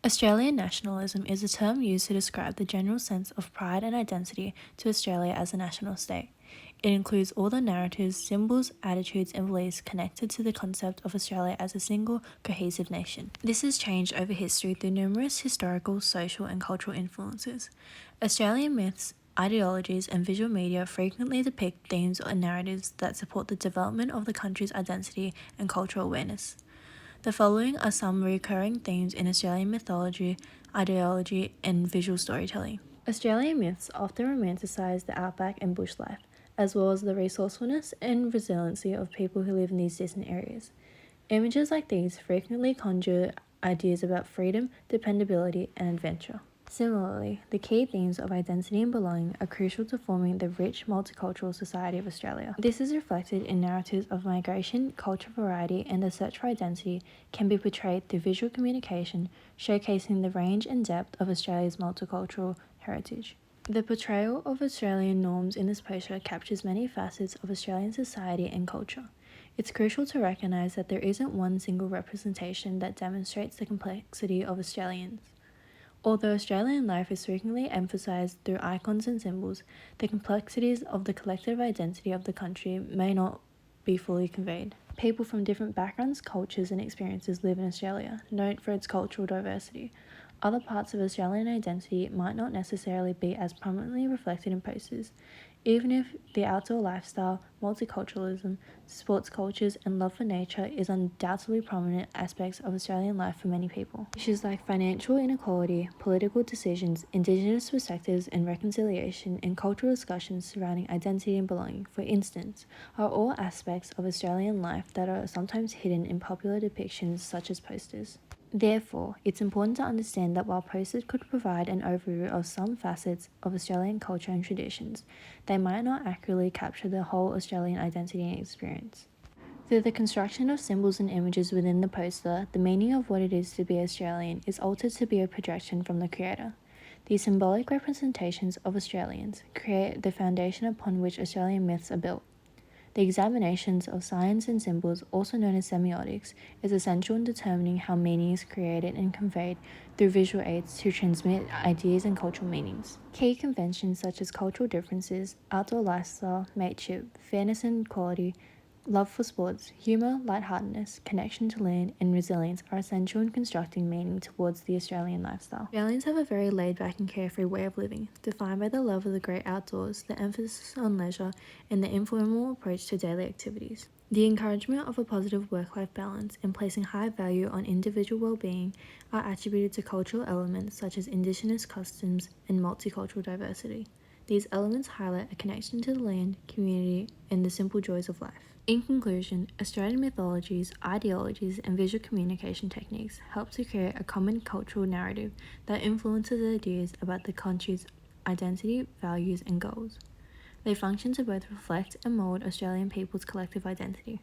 Australian nationalism is a term used to describe the general sense of pride and identity to Australia as a national state. It includes all the narratives, symbols, attitudes, and beliefs connected to the concept of Australia as a single, cohesive nation. This has changed over history through numerous historical, social, and cultural influences. Australian myths, ideologies, and visual media frequently depict themes and narratives that support the development of the country's identity and cultural awareness. The following are some recurring themes in Australian mythology, ideology, and visual storytelling. Australian myths often romanticise the outback and bush life, as well as the resourcefulness and resiliency of people who live in these distant areas. Images like these frequently conjure ideas about freedom, dependability, and adventure. Similarly, the key themes of identity and belonging are crucial to forming the rich multicultural society of Australia. This is reflected in narratives of migration, cultural variety, and the search for identity can be portrayed through visual communication, showcasing the range and depth of Australia's multicultural heritage. The portrayal of Australian norms in this poster captures many facets of Australian society and culture. It's crucial to recognise that there isn't one single representation that demonstrates the complexity of Australians. Although Australian life is frequently emphasised through icons and symbols, the complexities of the collective identity of the country may not be fully conveyed. People from different backgrounds, cultures, and experiences live in Australia, known for its cultural diversity. Other parts of Australian identity might not necessarily be as prominently reflected in posters, even if the outdoor lifestyle, multiculturalism, sports cultures, and love for nature is undoubtedly prominent aspects of Australian life for many people. Issues like financial inequality, political decisions, Indigenous perspectives and reconciliation, and cultural discussions surrounding identity and belonging, for instance, are all aspects of Australian life that are sometimes hidden in popular depictions such as posters. Therefore, it's important to understand that while posters could provide an overview of some facets of Australian culture and traditions, they might not accurately capture the whole Australian identity and experience. Through the construction of symbols and images within the poster, the meaning of what it is to be Australian is altered to be a projection from the creator. These symbolic representations of Australians create the foundation upon which Australian myths are built. The examinations of signs and symbols, also known as semiotics, is essential in determining how meaning is created and conveyed through visual aids to transmit ideas and cultural meanings. Key conventions such as cultural differences, outdoor lifestyle, mateship, fairness and equality, love for sports, humour, lightheartedness, connection to land, and resilience are essential in constructing meaning towards the Australian lifestyle. Australians have a very laid-back and carefree way of living, defined by the love of the great outdoors, the emphasis on leisure, and the informal approach to daily activities. The encouragement of a positive work-life balance and placing high value on individual well-being are attributed to cultural elements such as Indigenous customs and multicultural diversity. These elements highlight a connection to the land, community, and the simple joys of life. In conclusion, Australian mythologies, ideologies, and visual communication techniques help to create a common cultural narrative that influences ideas about the country's identity, values, and goals. They function to both reflect and mould Australian people's collective identity.